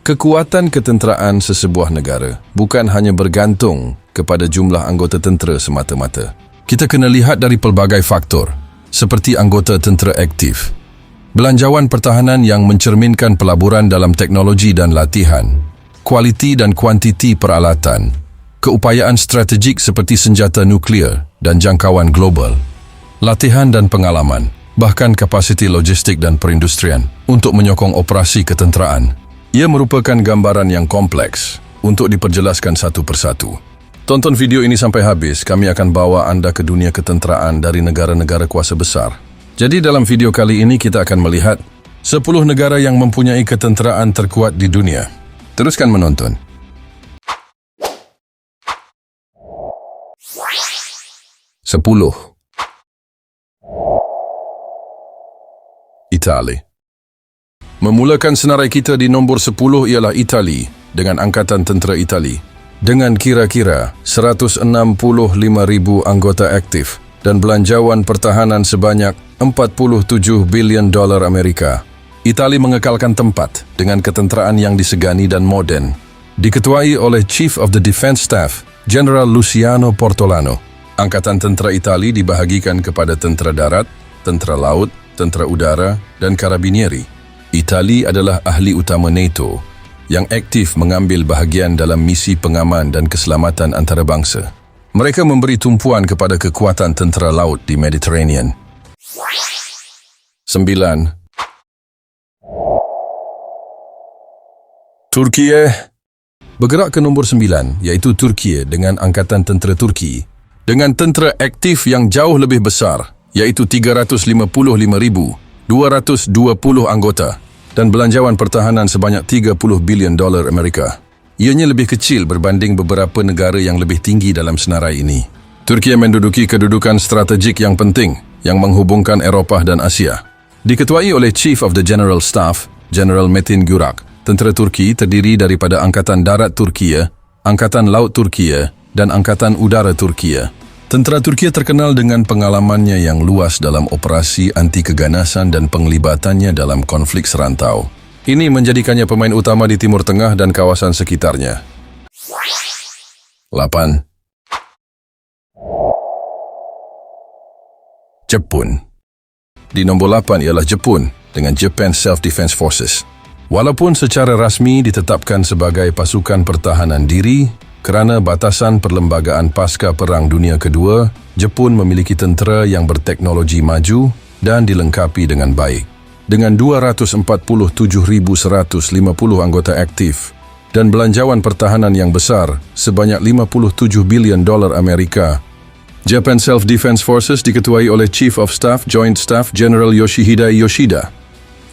Kekuatan ketenteraan sesebuah negara bukan hanya bergantung kepada jumlah anggota tentera semata-mata. Kita kena lihat dari pelbagai faktor, seperti anggota tentera aktif, belanjawan pertahanan yang mencerminkan pelaburan dalam teknologi dan latihan, kualiti dan kuantiti peralatan, keupayaan strategik seperti senjata nuklear dan jangkauan global, latihan dan pengalaman, bahkan kapasiti logistik dan perindustrian untuk menyokong operasi ketenteraan. Ia merupakan gambaran yang kompleks untuk diperjelaskan satu persatu. Tonton video ini sampai habis, kami akan bawa anda ke dunia ketenteraan dari negara-negara kuasa besar. Jadi dalam video kali ini kita akan melihat 10 negara yang mempunyai ketenteraan terkuat di dunia. Teruskan menonton. 10. Itali. Memulakan senarai kita di nombor 10 ialah Itali dengan Angkatan Tentera Itali dengan kira-kira 165,000 anggota aktif dan belanjawan pertahanan sebanyak 47 bilion dolar Amerika. Itali mengekalkan tempat dengan ketenteraan yang disegani dan moden, diketuai oleh Chief of the Defense Staff, General Luciano Portolano. Angkatan Tentera Itali dibahagikan kepada tentera darat, tentera laut, tentera udara, dan karabinieri. Itali adalah ahli utama NATO yang aktif mengambil bahagian dalam misi pengaman dan keselamatan antarabangsa. Mereka memberi tumpuan kepada kekuatan tentera laut di Mediterranean. 9. Turki. Bergerak ke nombor 9, iaitu Turki dengan Angkatan Tentera Turki dengan tentera aktif yang jauh lebih besar, iaitu 355,220 anggota dan belanjawan pertahanan sebanyak 30 bilion dolar Amerika. Ianya lebih kecil berbanding beberapa negara yang lebih tinggi dalam senarai ini. Turki menduduki kedudukan strategik yang penting yang menghubungkan Eropah dan Asia. Diketuai oleh Chief of the General Staff, General Metin Gürak, tentera Turki terdiri daripada Angkatan Darat Turkiye, Angkatan Laut Turkiye, dan Angkatan Udara Turkiye. Tentera Turki terkenal dengan pengalamannya yang luas dalam operasi anti keganasan dan penglibatannya dalam konflik serantau. Ini menjadikannya pemain utama di Timur Tengah dan kawasan sekitarnya. 8. Jepun. Di nombor 8 ialah Jepun dengan Japan Self-Defense Forces. Walaupun secara rasmi ditetapkan sebagai pasukan pertahanan diri, kerana batasan perlembagaan pasca Perang Dunia Kedua, Jepun memiliki tentera yang berteknologi maju dan dilengkapi dengan baik. Dengan 247,150 anggota aktif dan belanjawan pertahanan yang besar sebanyak 57 bilion dolar Amerika, Japan Self-Defense Forces diketuai oleh Chief of Staff Joint Staff General Yoshihide Yoshida.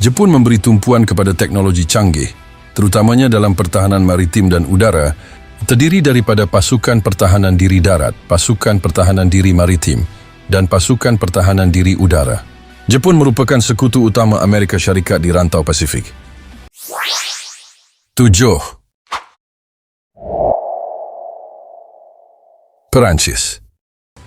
Jepun memberi tumpuan kepada teknologi canggih, terutamanya dalam pertahanan maritim dan udara, terdiri daripada pasukan pertahanan diri darat, pasukan pertahanan diri maritim, dan pasukan pertahanan diri udara. Jepun merupakan sekutu utama Amerika Syarikat di rantau Pasifik. 7. Perancis.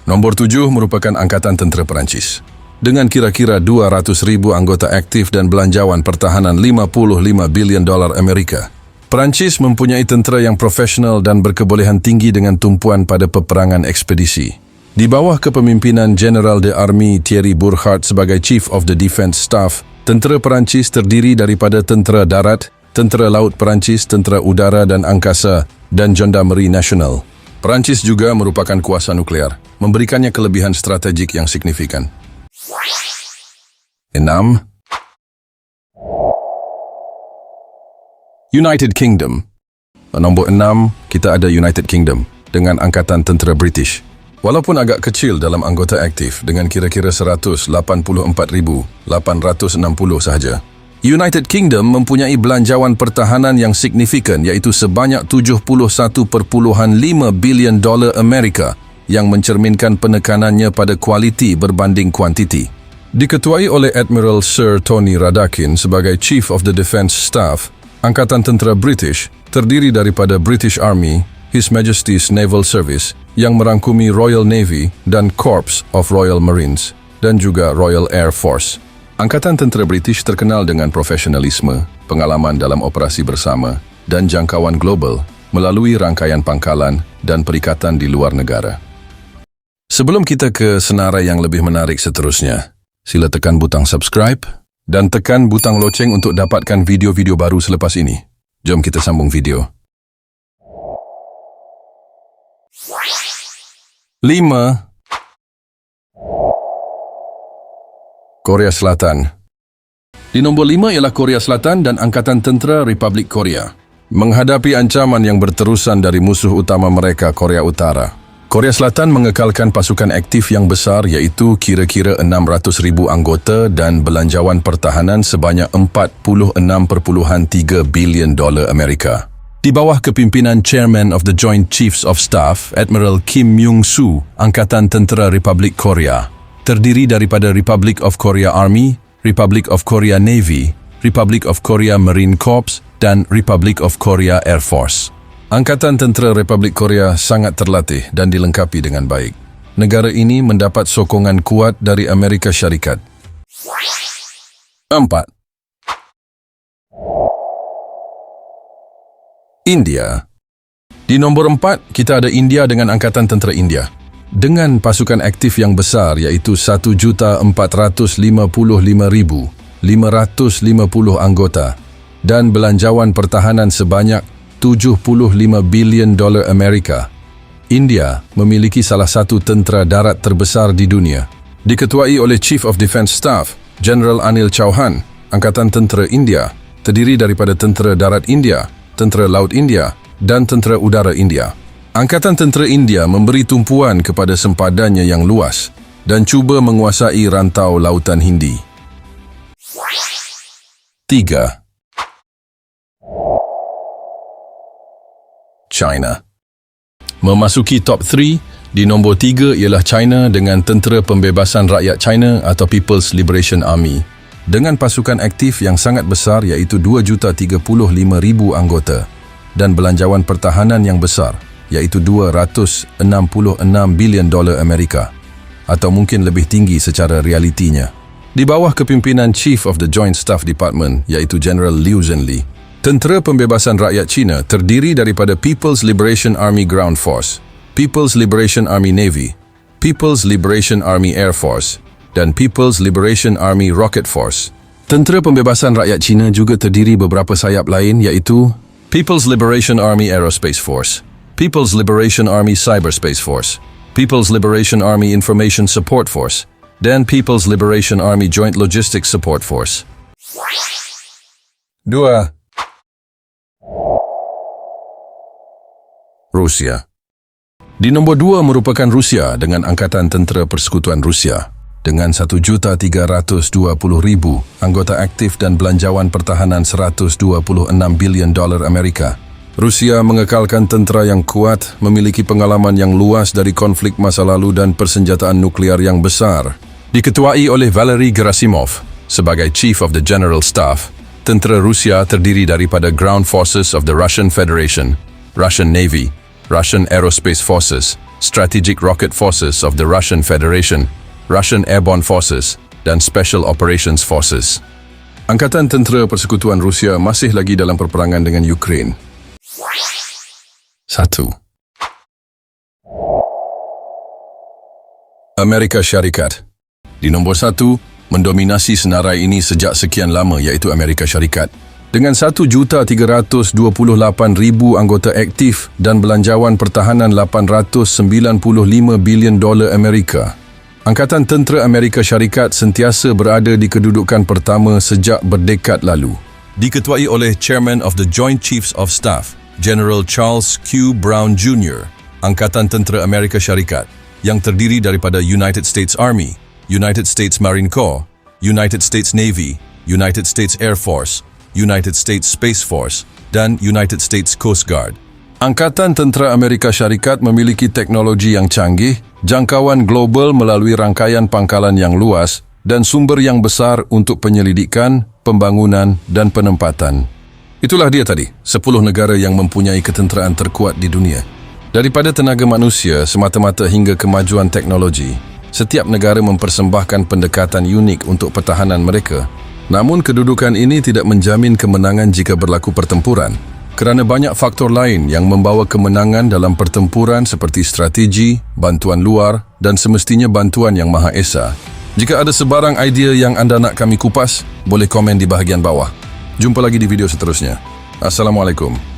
Nombor 7 merupakan Angkatan Tentera Perancis. Dengan kira-kira 200,000 anggota aktif dan belanjawan pertahanan 55 bilion dolar Amerika. Perancis mempunyai tentera yang profesional dan berkebolehan tinggi dengan tumpuan pada peperangan ekspedisi. Di bawah kepemimpinan General de Army Thierry Burkhardt sebagai Chief of the Defense Staff, tentera Perancis terdiri daripada tentera darat, tentera laut Perancis, tentera udara dan angkasa, dan Gendarmerie Nasional. Perancis juga merupakan kuasa nuklear, memberikannya kelebihan strategik yang signifikan. 6. United Kingdom. Nombor 6, kita ada United Kingdom dengan Angkatan Tentera British. Walaupun agak kecil dalam anggota aktif dengan kira-kira 184,860 sahaja, United Kingdom mempunyai belanjawan pertahanan yang signifikan iaitu sebanyak 71,5 bilion dolar Amerika yang mencerminkan penekanannya pada kualiti berbanding kuantiti. Diketuai oleh Admiral Sir Tony Radakin sebagai Chief of the Defense Staff, Angkatan Tentera British terdiri daripada British Army, His Majesty's Naval Service yang merangkumi Royal Navy dan Corps of Royal Marines dan juga Royal Air Force. Angkatan Tentera British terkenal dengan profesionalisme, pengalaman dalam operasi bersama, dan jangkauan global melalui rangkaian pangkalan dan perikatan di luar negara. Sebelum kita ke senarai yang lebih menarik seterusnya, sila tekan butang subscribe dan tekan butang loceng untuk dapatkan video-video baru selepas ini. Jom kita sambung video. 5. Korea Selatan. Di nombor 5 ialah Korea Selatan dan Angkatan Tentera Republik Korea. Menghadapi ancaman yang berterusan dari musuh utama mereka, Korea Utara, Korea Selatan mengekalkan pasukan aktif yang besar iaitu kira-kira 600,000 anggota dan belanjawan pertahanan sebanyak $46.3 bilion Amerika. Di bawah kepimpinan Chairman of the Joint Chiefs of Staff, Admiral Kim Myung-soo, Angkatan Tentera Republik Korea, terdiri daripada Republic of Korea Army, Republic of Korea Navy, Republic of Korea Marine Corps, dan Republic of Korea Air Force. Angkatan Tentera Republik Korea sangat terlatih dan dilengkapi dengan baik. Negara ini mendapat sokongan kuat dari Amerika Syarikat. 4. India. Di nombor 4, kita ada India dengan Angkatan Tentera India. Dengan pasukan aktif yang besar iaitu 1,455,550 anggota dan belanjawan pertahanan sebanyak $75 bilion Amerika, India memiliki salah satu tentera darat terbesar di dunia. Diketuai oleh Chief of Defence Staff, General Anil Chauhan, Angkatan Tentera India terdiri daripada Tentera Darat India, Tentera Laut India, dan Tentera Udara India. Angkatan Tentera India memberi tumpuan kepada sempadannya yang luas dan cuba menguasai rantau Lautan Hindi. 3. China. Memasuki top 3, di nombor 3 ialah China dengan Tentera Pembebasan Rakyat China atau People's Liberation Army dengan pasukan aktif yang sangat besar iaitu 2,035,000 anggota dan belanjawan pertahanan yang besar iaitu $266 bilion Amerika atau mungkin lebih tinggi secara realitinya. Di bawah kepimpinan Chief of the Joint Staff Department iaitu General Liu Zhenli, Tentera Pembebasan Rakyat China terdiri daripada People's Liberation Army Ground Force, People's Liberation Army Navy, People's Liberation Army Air Force, dan People's Liberation Army Rocket Force. Tentera Pembebasan Rakyat China juga terdiri beberapa sayap lain iaitu People's Liberation Army Aerospace Force, People's Liberation Army Cyberspace Force, People's Liberation Army Information Support Force, dan People's Liberation Army Joint Logistics Support Force. 2. Rusia. Di nombor 2 merupakan Rusia dengan Angkatan Tentera Persekutuan Rusia dengan 1,320,000 anggota aktif dan belanjawan pertahanan $126 bilion Amerika. Rusia mengekalkan tentera yang kuat, memiliki pengalaman yang luas dari konflik masa lalu dan persenjataan nuklear yang besar. Diketuai oleh Valery Gerasimov sebagai Chief of the General Staff, tentera Rusia terdiri daripada Ground Forces of the Russian Federation, Russian Navy, Russian Aerospace Forces, Strategic Rocket Forces of the Russian Federation, Russian Airborne Forces, dan Special Operations Forces. Angkatan Tentera Persekutuan Rusia masih lagi dalam perperangan dengan Ukraine. 1. Amerika Syarikat. Di nombor 1, mendominasi senarai ini sejak sekian lama iaitu Amerika Syarikat. Dengan 1,328,000 anggota aktif dan belanjawan pertahanan $895 bilion Amerika. Angkatan Tentera Amerika Syarikat sentiasa berada di kedudukan pertama sejak berdekad lalu. Diketuai oleh Chairman of the Joint Chiefs of Staff, General Charles Q. Brown Jr., Angkatan Tentera Amerika Syarikat, yang terdiri daripada United States Army, United States Marine Corps, United States Navy, United States Air Force, United States Space Force, dan United States Coast Guard. Angkatan Tentera Amerika Syarikat memiliki teknologi yang canggih, jangkauan global melalui rangkaian pangkalan yang luas, dan sumber yang besar untuk penyelidikan, pembangunan, dan penempatan. Itulah dia tadi, 10 negara yang mempunyai ketenteraan terkuat di dunia. Daripada tenaga manusia semata-mata hingga kemajuan teknologi, setiap negara mempersembahkan pendekatan unik untuk pertahanan mereka. Namun kedudukan ini tidak menjamin kemenangan jika berlaku pertempuran. kerana banyak faktor lain yang membawa kemenangan dalam pertempuran seperti strategi, bantuan luar dan semestinya bantuan Yang Maha Esa. Jika ada sebarang idea yang anda nak kami kupas, boleh komen di bahagian bawah. Jumpa lagi di video seterusnya. Assalamualaikum.